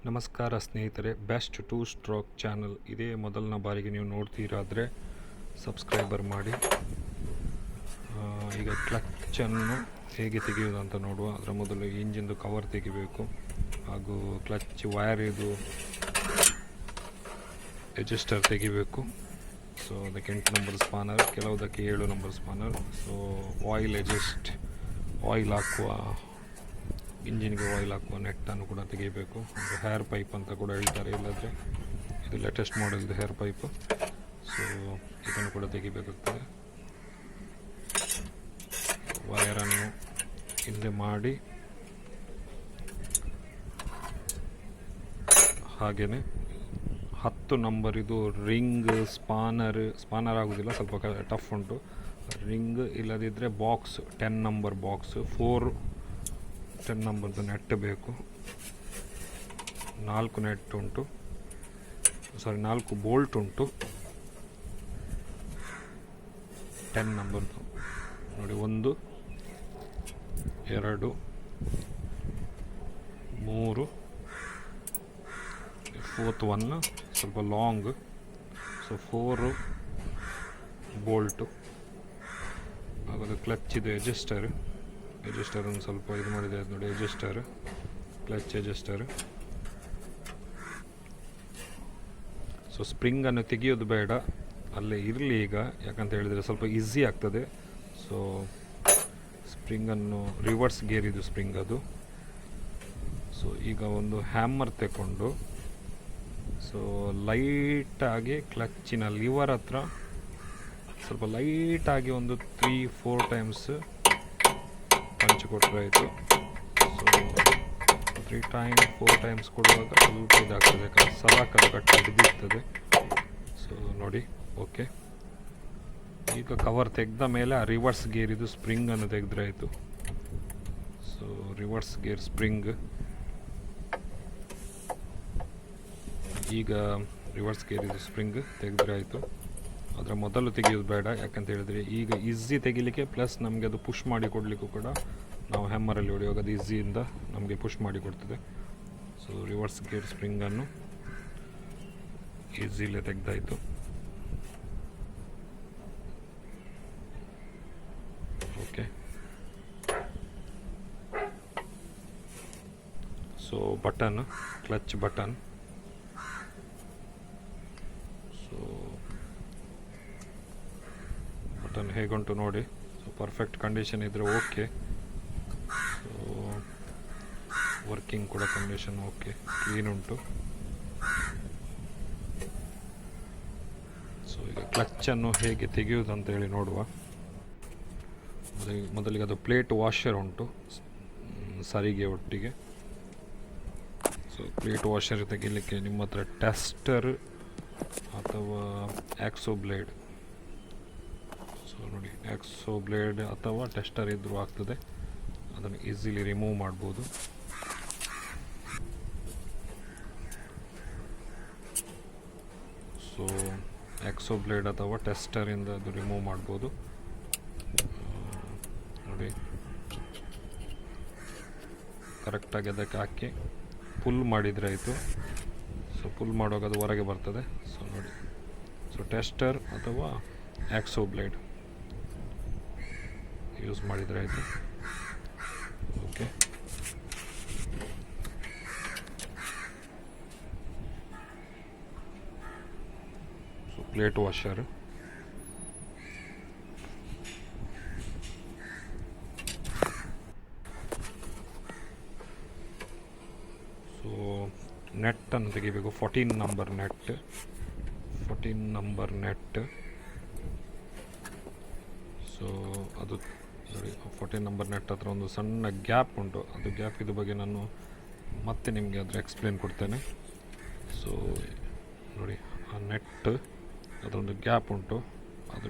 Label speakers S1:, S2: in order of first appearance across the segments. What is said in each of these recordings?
S1: ನಮಸ್ಕಾರ ಸ್ನೇಹಿತರೆ, best two stroke channel ಇದೇ ಮೊದಲನ ಬಾರಿಗೆ ನೀವು ನೋಡ್ತೀರಾದರೆ ಸಬ್ಸ್ಕ್ರೈಬರ್ ಮಾಡಿ. ಈಗ ಕ್ಲಚ್ಚನ್ನು ಹೇಗೆ ತೆಗೆಯೋದು ಅಂತ ನೋಡುವ. ಅದರ ಮೊದಲು ಇಂಜಿನ್ದು ಕವರ್ ತೆಗಿಬೇಕು, ಹಾಗೂ ಕ್ಲಚ್ ವೈರ್ ಇದು ಅಡ್ಜಸ್ಟರ್ ತೆಗಿಬೇಕು. ಸೊ ಅದಕ್ಕೆ 8 ನಂಬರ್ ಸ್ಪಾನರ್, ಕೆಲವುದಕ್ಕೆ 7 ನಂಬರ್ ಸ್ಪಾನರ್. ಸೊ ಆಯಿಲ್ ಹಾಕುವ, ಇಂಜಿನ್ಗೆ ಆಯಿಲ್ ಹಾಕುವ ನೆಟ್ಟನ್ನು ಕೂಡ ತೆಗಿಬೇಕು. ಒಂದು ಹೇರ್ ಪೈಪ್ ಅಂತ ಕೂಡ ಹೇಳ್ತಾರೆ, ಇಲ್ಲದ್ರೆ ಇದು ಲೇಟೆಸ್ಟ್ ಮಾಡೆಲ್ದು ಹೇರ್ ಪೈಪು. ಸೊ ಇದನ್ನು ಕೂಡ ತೆಗಿಬೇಕಾಗ್ತದೆ. ವೈರನ್ನು ಹಿಂದೆ ಮಾಡಿ, ಹಾಗೆಯೇ 10 ನಂಬರ್ ಇದು ರಿಂಗ್ ಸ್ಪಾನರ್ ಆಗೋದಿಲ್ಲ, ಸ್ವಲ್ಪ ಟಫ್ ಉಂಟು. ರಿಂಗ್ ಇಲ್ಲದಿದ್ದರೆ ಬಾಕ್ಸ್ 10 ನಂಬರ್ ಬಾಕ್ಸ್ 10 ನಂಬರ್ದು ನೆಟ್ ಬೇಕು. 4 ನೆಟ್ ಉಂಟು, 4 ಬೋಲ್ಟ್ ಉಂಟು 10 ನಂಬರ್ದು ನೋಡಿ. 1 2 3, 4th ಒನ್ ಸ್ವಲ್ಪ ಲಾಂಗ್. So 4 Bolt. ಆಗೋದು ಕ್ಲಚ್ ಇದು ಅಡ್ಜಸ್ಟರ್ ಒಂದು ಸ್ವಲ್ಪ ಇದು ಮಾಡಿದೆ ನೋಡಿ, ಕ್ಲಚ್ ಅಡ್ಜಸ್ಟರ್. ಸೊ ಸ್ಪ್ರಿಂಗನ್ನು ತೆಗೆಯೋದು ಬೇಡ, ಅಲ್ಲೇ ಇರಲಿ ಈಗ, ಯಾಕಂತ ಹೇಳಿದರೆ ಸ್ವಲ್ಪ ಈಸಿ ಆಗ್ತದೆ. ಸೊ ಸ್ಪ್ರಿಂಗನ್ನು ರಿವರ್ಸ್ ಗೇರ್ ಇದು ಸ್ಪ್ರಿಂಗ್ ಅದು. ಸೊ ಈಗ ಒಂದು ಹ್ಯಾಮರ್ ತಗೊಂಡು, ಸೊ ಲೈಟಾಗಿ ಕ್ಲಚ್ಚಿನ ಲಿವರ್ ಹತ್ರ ಸ್ವಲ್ಪ ಲೈಟಾಗಿ ಒಂದು 3-4 ಟೈಮ್ಸ್ ಪಂಚ್ ಕೊಟ್ಟರೆ ಆಯಿತು. ಸೊ 3-4 ಟೈಮ್ಸ್ ಕೊಡುವಾಗ ಸ್ವಲ್ಪ ಇದಾಗ್ತದೆ, ಯಾಕಂದರೆ ಸಲಾಕದ ಕಟ್ಟಿ ಹಿಡಿದಿರ್ತದೆ. ಸೊ ನೋಡಿ, ಓಕೆ. ಈಗ ಕವರ್ ತೆಗೆದ ಮೇಲೆ ಆ ರಿವರ್ಸ್ ಗೇರ್ ಇದು ಸ್ಪ್ರಿಂಗನ್ನು ತೆಗೆದ್ರೆ ಆಯಿತು. ಸೊ ರಿವರ್ಸ್ ಗೇರ್ ಸ್ಪ್ರಿಂಗ್, ಈಗ ರಿವರ್ಸ್ ಗೇರ್ ಇದು ಸ್ಪ್ರಿಂಗ್ ತೆಗೆದ್ರೆ ಆಯಿತು. ಅದರ ಮೊದಲು ತೆಗೆಯೋದು ಬೇಡ, ಯಾಕಂತ ಹೇಳಿದರೆ ಈಗ ಈಸಿ ತೆಗಿಲಿಕ್ಕೆ, ಪ್ಲಸ್ ನಮಗೆ ಅದು ಪುಷ್ ಮಾಡಿ ಕೊಡಲಿಕ್ಕೂ ಕೂಡ ನಾವು ಹ್ಯಾಮರಲ್ಲಿ ಹೊಡೆಯುವಾಗ ಅದು ಈಸಿಯಿಂದ ನಮಗೆ ಪುಷ್ ಮಾಡಿ ಕೊಡ್ತದೆ. ಸೊ ರಿವರ್ಸ್ ಗೇರ್ ಸ್ಪ್ರಿಂಗನ್ನು ಈಸಿಲೇ ತೆಗೆದಾಯಿತು. Okay. So button, clutch button. So button ಹೇಗುಂಟು ನೋಡಿ. ಸೊ ಪರ್ಫೆಕ್ಟ್ ಕಂಡೀಷನ್ ಇದ್ದರೆ ಓಕೆ. ಸೊ ವರ್ಕಿಂಗ್ ಕೂಡ ಕಂಡೀಷನ್ ಓಕೆ, ಕ್ಲೀನ್ ಉಂಟು. ಸೊ ಈಗ ಕ್ಲಚ್ಚನ್ನು ಹೇಗೆ ತೆಗೆಯುವುದು ಅಂತ ಹೇಳಿ ನೋಡುವ. ಮೊದಲಿಗೆ ಅದು ಪ್ಲೇಟ್ ವಾಷರ್ ಉಂಟು ಸರಿಗೆ ಒಟ್ಟಿಗೆ. ಸೊ ಪ್ಲೇಟ್ ವಾಷರ್ ತೆಗಿಲಿಕ್ಕೆ ನಿಮ್ಮ ಹತ್ರ ಟೆಸ್ಟರ್ ಅಥವಾ ಆಕ್ಸೋ ಬ್ಲೇಡ್, ಸೊ ನೋಡಿ ಆಕ್ಸೋ ಬ್ಲೇಡ್ ಅಥವಾ ಟೆಸ್ಟರ್ ಇದ್ದರೂ ಆಗ್ತದೆ, ಅದನ್ನು ಈಸಿಲಿ ರಿಮೂವ್ ಮಾಡ್ಬೋದು. ಸೊ ಆಕ್ಸೋ ಬ್ಲೇಡ್ ಅಥವಾ ಟೆಸ್ಟರಿಂದ ಅದು ರಿಮೂವ್ ಮಾಡ್ಬೋದು. ನೋಡಿ ಕರೆಕ್ಟಾಗಿ ಅದಕ್ಕೆ ಹಾಕಿ ಪುಲ್ ಮಾಡಿದರೆ ಆಯಿತು. ಸೊ ಪುಲ್ ಮಾಡುವಾಗ ಅದು ಹೊರಗೆ ಬರ್ತದೆ. ಸೊ ನೋಡಿ, ಸೊ ಟೆಸ್ಟರ್ ಅಥವಾ ಆಕ್ಸೋ ಬ್ಲೇಡ್ ಯೂಸ್ ಮಾಡಿದರೆ ಆಯಿತು. Okay. So plate washer, so ನೆಟ್ಟನ್ನು ತೆಗಿಬೇಕು. 14 ನಂಬರ್ ನೆಟ್. ಸೊ ಅದು ನೋಡಿ, 14 ನಂಬರ್ ನೆಟ್ ಹತ್ರ ಒಂದು ಸಣ್ಣ ಗ್ಯಾಪ್ ಉಂಟು. ಅದು ಗ್ಯಾಪ್ ಇದ್ರ ಬಗ್ಗೆ ನಾನು ಮತ್ತೆ ನಿಮಗೆ ಅದರ ಎಕ್ಸ್ಪ್ಲೇನ್ ಕೊಡ್ತೇನೆ. ಸೊ ನೋಡಿ, ಆ ನೆಟ್ ಅದೊಂದು ಗ್ಯಾಪ್ ಉಂಟು, ಅದು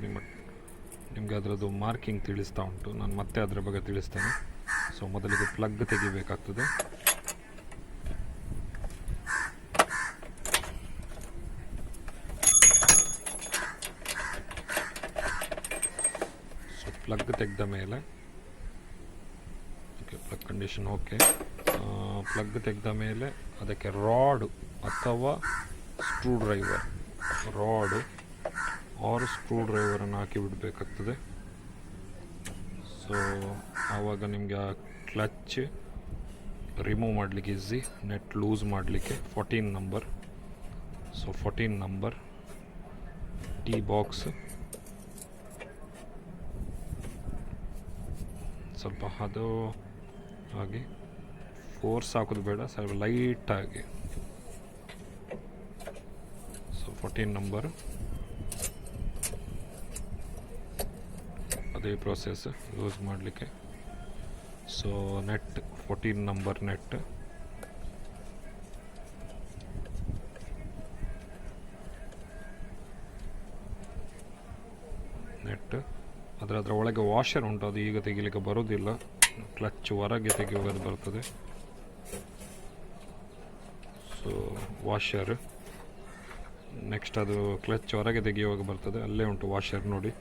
S1: ನಿಮಗೆ ಅದರದ್ದು ಮಾರ್ಕಿಂಗ್ ತಿಳಿಸ್ತಾ ಉಂಟು. ನಾನು ಮತ್ತೆ ಅದರ ಬಗ್ಗೆ ತಿಳಿಸ್ತೇನೆ. ಸೊ ಮೊದಲಿಗೆ ಪ್ಲಗ್ ತೆಗಿಬೇಕಾಗ್ತದೆ. ಸೊ ಪ್ಲಗ್ ತೆಗೆದ ಮೇಲೆ, okay, plug condition okay. Plug ತೆಗೆದ ಮೇಲೆ ಅದಕ್ಕೆ ರಾಡು ಅಥವಾ screwdriver, rod or screw ಡ್ರೈವರನ್ನು ಹಾಕಿ ಬಿಡಬೇಕಾಗ್ತದೆ. ಸೊ ಆವಾಗ ನಿಮಗೆ ಆ ಕ್ಲಚ್ ರಿಮೂವ್ ಮಾಡಲಿಕ್ಕೆ ಈಸಿ, ನೆಟ್ ಲೂಸ್ ಮಾಡಲಿಕ್ಕೆ. 14 number. So 14 number T box ಸ್ವಲ್ಪ ಅದು ಹಾಗೆ ಫೋರ್ಸ್ ಹಾಕೋದು ಬೇಡ, ಸ್ವಲ್ಪ ಲೈಟಾಗಿ. ಸೊ 14 ನಂಬರ್ ಅದೇ ಪ್ರೋಸೆಸ್ ಯೂಸ್ ಮಾಡಲಿಕ್ಕೆ. ಸೊ ನೆಟ್ 14 ನಂಬರ್ ನೆಟ್ ಅದರ ಒಳಗೆ ವಾಷರ್ ಉಂಟು, ಅದು ಈಗ ತೆಗಿಲಿಕ್ಕೆ ಬರೋದಿಲ್ಲ, ಕ್ಲಚ್ ಹೊರಗೆ ತೆಗೆಯುವುದು ಬರ್ತದೆ. ಸೊ ವಾಷರ್ ನೆಕ್ಸ್ಟ್ ಅದು ಕ್ಲಚ್ ಹೊರಗೆ ತೆಗೆಯುವಾಗ ಬರ್ತದೆ, ಅಲ್ಲೇ ಉಂಟು ವಾಷರ್ ನೋಡಿ.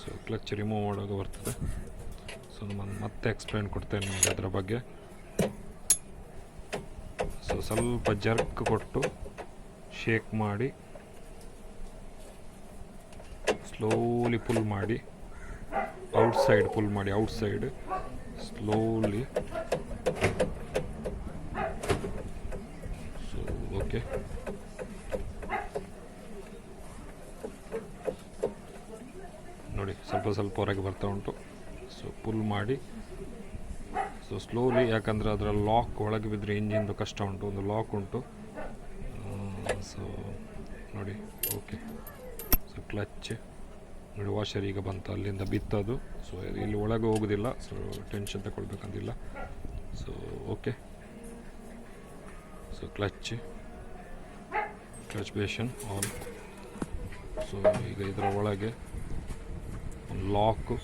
S1: ಸೊ ಕ್ಲಚ್ ರಿಮೂವ್ ಮಾಡುವಾಗ ಬರ್ತದೆ. ಸೊ ನಾನು ಮತ್ತೆ ಎಕ್ಸ್ಪ್ಲೇನ್ ಕೊಡ್ತೇನೆ ನಿಮಗೆ ಅದರ ಬಗ್ಗೆ. ಸೊ ಸ್ವಲ್ಪ ಜರ್ಕ್ ಕೊಟ್ಟು ಶೇಕ್ ಮಾಡಿ ಸ್ಲೋಲಿ ಪುಲ್ ಮಾಡಿ, ಔಟ್ಸೈಡ್ ಪುಲ್ ಮಾಡಿ, ಔಟ್ಸೈಡ್ ಸ್ಲೋಲಿ. ಸೊ ಓಕೆ, ನೋಡಿ ಸ್ವಲ್ಪ ಸ್ವಲ್ಪ ಹೊರಗೆ ಬರ್ತಾ ಉಂಟು. ಸೊ ಪುಲ್ ಮಾಡಿ, ಸೊ ಸ್ಲೋಲಿ, ಯಾಕಂದರೆ ಅದರ ಲಾಕ್ ಒಳಗೆ ಬಿದ್ದರೆ ಇಂಜಿನ್ದು ಕಷ್ಟ ಉಂಟು, ಒಂದು ಲಾಕ್ ಉಂಟು. ಸೊ ನೋಡಿ ಓಕೆ. ಸೊ ಕ್ಲಚ್ ನೋಡಿ, ವಾಷರ್ ಈಗ ಬಂತು, ಅಲ್ಲಿಂದ ಬಿತ್ತದು. ಸೊ ಇಲ್ಲಿ ಒಳಗೆ ಹೋಗೋದಿಲ್ಲ, ಸೊ ಟೆನ್ಷನ್ ತಗೊಳ್ಬೇಕಂತಿಲ್ಲ. So okay. ಸೊ ಕ್ಲಚ್ ಬೇಷನ್ ಆನ್. ಸೊ ಈಗ ಇದರ ಒಳಗೆ ಲಾಕು.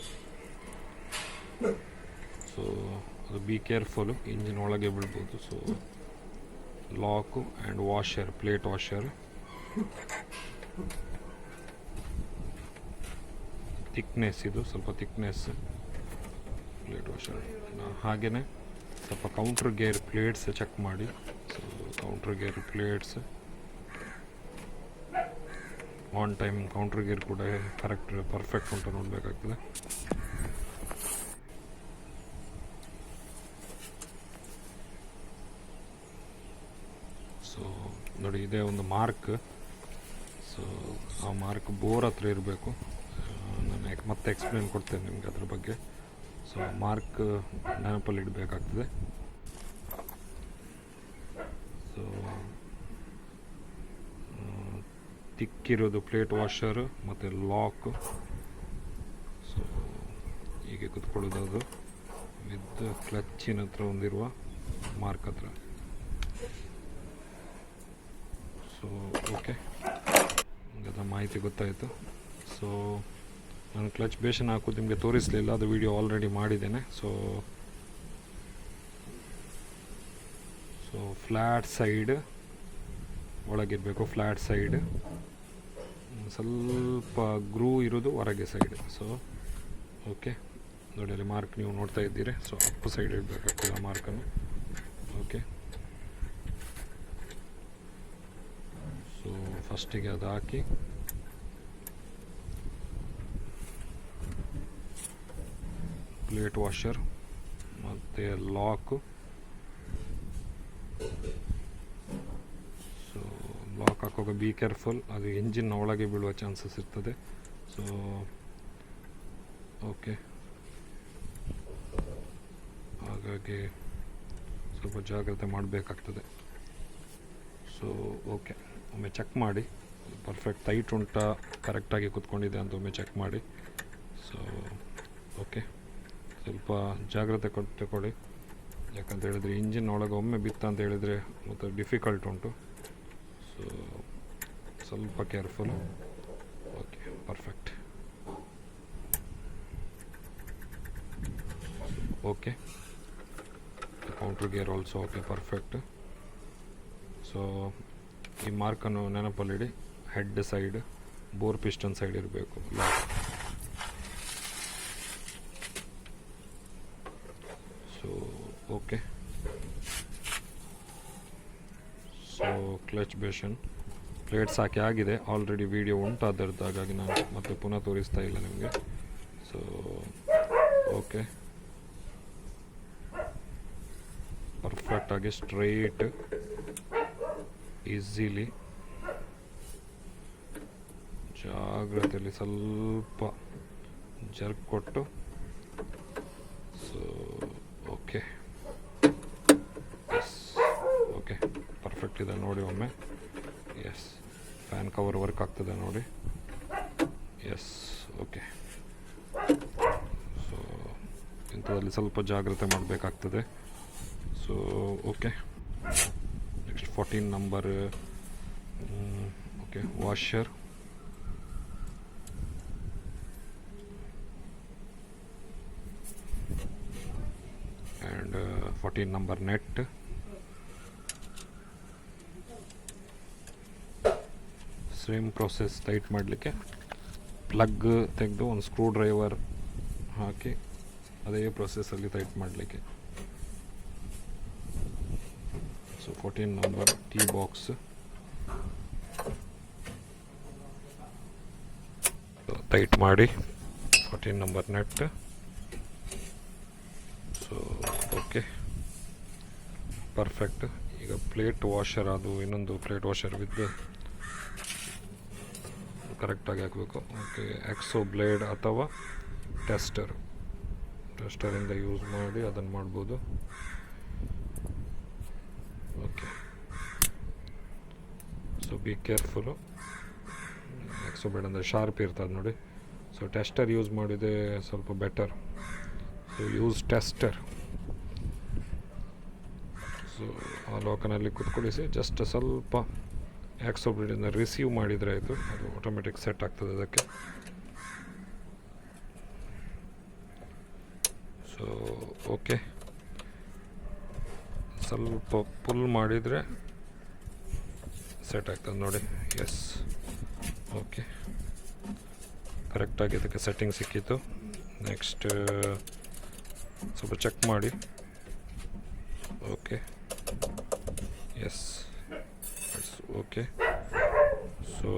S1: ಸೊ ಅದು ಬಿ ಕೇರ್ಫುಲ್ಲು, ಇಂಜಿನ್ ಒಳಗೆ ಬೀಳ್ಬೋದು. So lock and washer, plate washer. Thickness, ಇದು ಸ್ವಲ್ಪ ಥಿಕ್ನೆಸ್ ಪ್ಲೇಟ್ ವಾಷರ್. ಹಾಗೆಯೇ ಸ್ವಲ್ಪ ಕೌಂಟ್ರ್ ಗೇರ್ ಪ್ಲೇಟ್ಸ್ ಚೆಕ್ ಮಾಡಿ. So counter gear plates on time, counter gear ಕೂಡ ಕರೆಕ್ಟ್ ಪರ್ಫೆಕ್ಟ್ ಉಂಟು ನೋಡಬೇಕಾಗ್ತದೆ. ಸೊ ನೋಡಿ, ಇದೇ ಒಂದು ಮಾರ್ಕ್. ಸೊ ಆ ಮಾರ್ಕ್ ಬೋರ್ ಹತ್ರ ಇರಬೇಕು. ನಾನು ಮತ್ತೆ ಎಕ್ಸ್ಪ್ಲೇನ್ ಕೊಡ್ತೇನೆ ನಿಮಗೆ ಅದ್ರ ಬಗ್ಗೆ. ಸೊ ಮಾರ್ಕ್ ನೆನಪಲ್ಲಿ ಇಡಬೇಕಾಗ್ತದೆ. ಸೊ ತಿಕ್ಕಿರೋದು ಪ್ಲೇಟ್ ವಾಷರ್ ಮತ್ತು ಲಾಕ್. ಸೊ ಹೀಗೆ ಕುತ್ಕೊಳ್ಳೋದು, ಅದು ವಿತ್ ಕ್ಲಚ್ಚಿನ ಹತ್ರ ಒಂದಿರುವ ಮಾರ್ಕ್ ಹತ್ರ. ಸೊ ಓಕೆ, ಅದರ ಮಾಹಿತಿ ಗೊತ್ತಾಯಿತು. ಸೊ ನಾನು ಕ್ಲಚ್ ಬೇಷನ್ ಹಾಕೋದು ನಿಮಗೆ ತೋರಿಸಲಿಲ್ಲ, ಅದು ವಿಡಿಯೋ ಆಲ್ರೆಡಿ ಮಾಡಿದ್ದೇನೆ. ಸೊ ಫ್ಲ್ಯಾಟ್ ಸೈಡ್ ಒಳಗಿರಬೇಕು, ಫ್ಲ್ಯಾಟ್ ಸೈಡ್. ಸ್ವಲ್ಪ ಗ್ರೂ ಇರೋದು ಹೊರಗೆ ಸೈಡ್. ಸೊ ಓಕೆ, ನೋಡಿ ಅಲ್ಲಿ ಮಾರ್ಕ್ ನೀವು ನೋಡ್ತಾ ಇದ್ದೀರಿ. ಸೊ ಅಪ್ ಸೈಡ್ ಇಡಬೇಕಾಗ್ತದೆ ಆ ಮಾರ್ಕನ್ನು. ಓಕೆ, ಸೊ ಫಸ್ಟಿಗೆ ಅದು ಹಾಕಿ ಪ್ಲೇಟ್ ವಾಷರ್ ಮತ್ತು ಲಾಕು. ಸೊ ಲಾಕ್ ಹಾಕುವಾಗ ಬಿ ಕೇರ್ಫುಲ್, ಅದು ಇಂಜಿನ್ನ ಒಳಗೆ ಬೀಳುವ ಚಾನ್ಸಸ್ ಇರ್ತದೆ. ಸೊ ಓಕೆ, ಹಾಗಾಗಿ ಸ್ವಲ್ಪ ಜಾಗ್ರತೆ ಮಾಡಬೇಕಾಗ್ತದೆ. ಸೊ ಓಕೆ, ಒಮ್ಮೆ ಚೆಕ್ ಮಾಡಿ, ಪರ್ಫೆಕ್ಟ್ ಟೈಟ್ ಉಂಟಾ, ಕರೆಕ್ಟಾಗಿ ಕೂತ್ಕೊಂಡಿದೆ ಅಂತ ಒಮ್ಮೆ ಚೆಕ್ ಮಾಡಿ. ಸೊ ಓಕೆ, ಸ್ವಲ್ಪ ಜಾಗ್ರತೆ ತಗೊಳ್ಳಿ, ಯಾಕಂತ ಹೇಳಿದರೆ ಇಂಜಿನ್ ಒಳಗೆ ಒಮ್ಮೆ ಬಿತ್ತ ಅಂತ ಹೇಳಿದರೆ ಮತ್ತು ಡಿಫಿಕಲ್ಟ್ ಉಂಟು. ಸೊ ಸ್ವಲ್ಪ careful. Okay, perfect. Okay, counter gear also okay, perfect. So ಈ ಮಾರ್ಕನ್ನು ನೆನಪಲ್ಲಿಡಿ, head side, bore piston side ಇರಬೇಕು lock. So okay, so clutch ಬೇಷನ್ ಪ್ಲೇಟ್ಸ್ ಹಾಕಿ ಆಗಿದೆ, ಆಲ್ರೆಡಿ ವಿಡಿಯೋ ಉಂಟು ಅದರದ್ದು, ಹಾಗಾಗಿ ನಾನು ಮತ್ತೆ ಪುನಃ ತೋರಿಸ್ತಾ ಇಲ್ಲ ನಿಮಗೆ. ಸೊ ಓಕೆ, ಪರ್ಫೆಕ್ಟಾಗಿ ಸ್ಟ್ರೈಟ್ ಈಸಿಲಿ ಜಾಗ್ರತೆಯಲ್ಲಿ ಸ್ವಲ್ಪ ಜರ್ಕ್ ಕೊಟ್ಟು. So okay, yes okay, perfect ಇದೆ ನೋಡಿ ಒಮ್ಮೆ. ಎಸ್, ಫ್ಯಾನ್ ಕವರ್ ವರ್ಕ್ ಆಗ್ತದೆ ನೋಡಿ. Yes okay. ಸೊ ಇಂಥದ್ರಲ್ಲಿ ಸ್ವಲ್ಪ ಜಾಗ್ರತೆ ಮಾಡಬೇಕಾಗ್ತದೆ. So okay, next 14 number. Okay, washer and 14 number net. Same process, tight ಮಾಡಲಿಕ್ಕೆ ಪ್ಲಗ್ ತೆಗೆದು ಒಂದು ಸ್ಕ್ರೂ ಡ್ರೈವರ್ ಹಾಕಿ ಅದೇ ಪ್ರೊಸೆಸ್ಸಲ್ಲಿ ಟೈಟ್ ಮಾಡಲಿಕ್ಕೆ. So 14 number T box tight ಮಾಡಿ, 14 number net. So okay, perfect. ಈಗ ಪ್ಲೇಟ್ ವಾಷರ್, ಅದು ಇನ್ನೊಂದು ಪ್ಲೇಟ್ ವಾಷರ್ ವಿತ್ ಕರೆಕ್ಟಾಗಿ ಹಾಕಬೇಕು. ಓಕೆ, ಎಕ್ಸೋ ಬ್ಲೇಡ್ ಅಥವಾ ಟೆಸ್ಟರಿಂದ ಯೂಸ್ ಮಾಡಿ ಅದನ್ನು ಮಾಡ್ಬೋದು. Okay, so B careful. Exo blade ಅಂದರೆ ಶಾರ್ಪ್ ಇರ್ತದೆ ನೋಡಿ. ಸೊ ಟೆಸ್ಟರ್ ಯೂಸ್ ಮಾಡಿದೆ ಸ್ವಲ್ಪ better. So use tester. So ಆ ಲಾಕನಲ್ಲಿ ಕುತ್ಕೊಳಿಸಿ ಜಸ್ಟ್ ಸ್ವಲ್ಪ ಎಕ್ಸೋ ಬ್ಲೇಡಿಂದ ರಿಸೀವ್ ಮಾಡಿದರೆ ಆಯಿತು, ಅದು ಆಟೋಮೆಟಿಕ್ ಸೆಟ್ ಆಗ್ತದೆ ಅದಕ್ಕೆ. ಸೊ ಓಕೆ, ಸ್ವಲ್ಪ ಪುಲ್ ಮಾಡಿದರೆ ಸೆಟ್ ಆಗ್ತದೆ ನೋಡಿ. ಎಸ್ ಓಕೆ, ಕರೆಕ್ಟಾಗಿ ಅದಕ್ಕೆ ಸೆಟ್ಟಿಂಗ್ ಸಿಕ್ಕಿತ್ತು. ನೆಕ್ಸ್ಟ್ ಸ್ವಲ್ಪ ಚೆಕ್ ಮಾಡಿ. Okay, yes okay. ಸೊ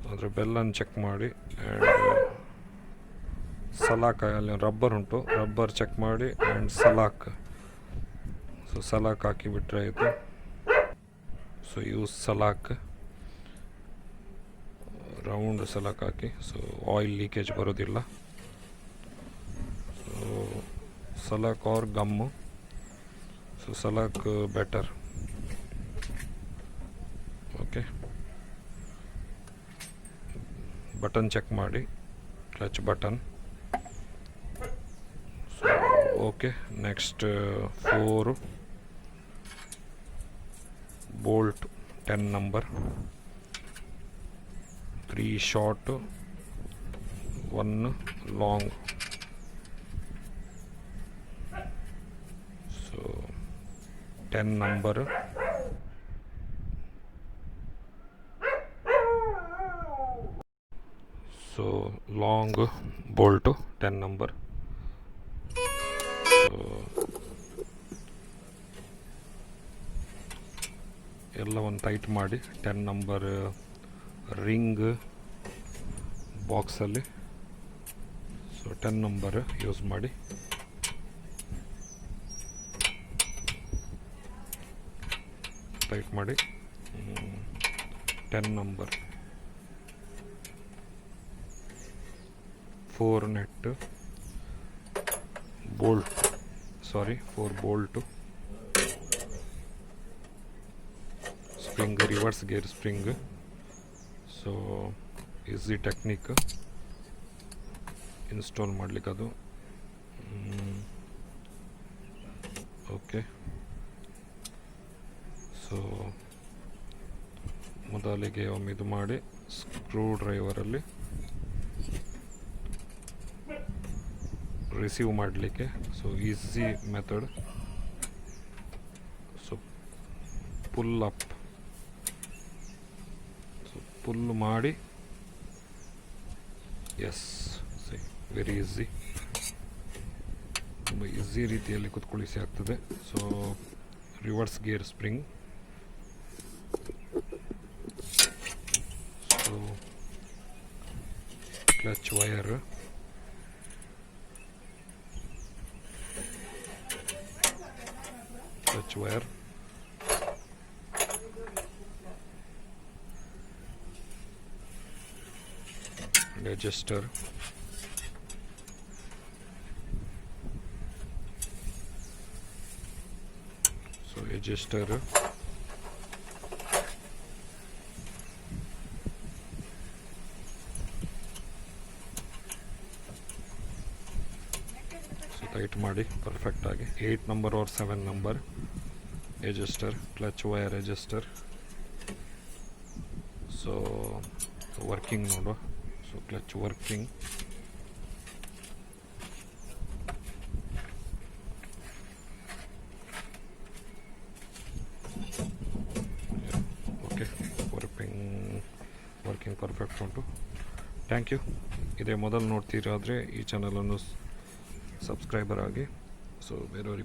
S1: ಅದರ ಬೆಲ್ಲನ್ನು ಚೆಕ್ ಮಾಡಿ ಆ್ಯಂಡ್ ಸಲಾಕ್, ಅಲ್ಲಿ ರಬ್ಬರ್ ಉಂಟು, ರಬ್ಬರ್ ಚೆಕ್ ಮಾಡಿ ಆ್ಯಂಡ್ ಸಲಾಕ್. ಸೊ ಸಲಾಕ್ ಹಾಕಿಬಿಟ್ರೆ ಆಯಿತು. ಸೊ ಯೂಸ್ ಸಲಾಕ್, ರೌಂಡ್ ಸಲಾಕ್ ಹಾಕಿ. ಸೊ ಆಯಿಲ್ ಲೀಕೇಜ್ ಬರೋದಿಲ್ಲ. ಸೊ ಸಲಾಕ್ ಆರ್ ಗಮ್ಮು. ಸೊ ಸಲಾಕ್ ಬೆಟರ್. ಓಕೆ, ಬಟನ್ ಚೆಕ್ ಮಾಡಿ, clutch button. So okay, next 4 bolt 10 number, 3 short 1 long. So 10 number. So long Bolt 10 number. ಎಲ್ಲವನ್ನು ಟೈಟ್ ಮಾಡಿ 10 ನಂಬರ್ ರಿಂಗ್ ಬಾಕ್ಸಲ್ಲಿ. So 10 number use ಮಾಡಿ. Tight ಮಾಡಿ 10 number 4 nut bolt, 4 bolt, spring, reverse gear spring. So easy technique install ಮಾಡಲಿಕ್ಕೆ ಅದು. Okay, so ಮೊದಲಿಗೆ ಒಮ್ಮೆ ಇದು ಮಾಡಿ ಸ್ಕ್ರೂ ಡ್ರೈವರಲ್ಲಿ ರಿಸೀವ್ ಮಾಡಲಿಕ್ಕೆ. So easy method. So pull up, so pull ಮಾಡಿ. ಎಸ್, ವೆರಿ ಈಸಿ, ತುಂಬ ಈಸಿ ರೀತಿಯಲ್ಲಿ ಕುತ್ಕೊಳಿಸಿ ಆಗ್ತದೆ. So reverse gear spring. So clutch wire, and adjuster. So adjuster, tight ಮಾಡಿ ಪರ್ಫೆಕ್ಟಾಗಿ 8 number or 7 number adjuster, clutch wire adjuster. So working ನೋಡು. So clutch working. Okay, working perfect ಉಂಟು. Thank you. ಇದೇ ಮೊದಲು ನೋಡ್ತೀರಾದರೆ ಈ ಚಾನಲನ್ನು ಸಬ್ಸ್ಕ್ರೈಬರ್ ಆಗಿ. ಸೊ ಬೇರೆಯವ್ರಿಗೆ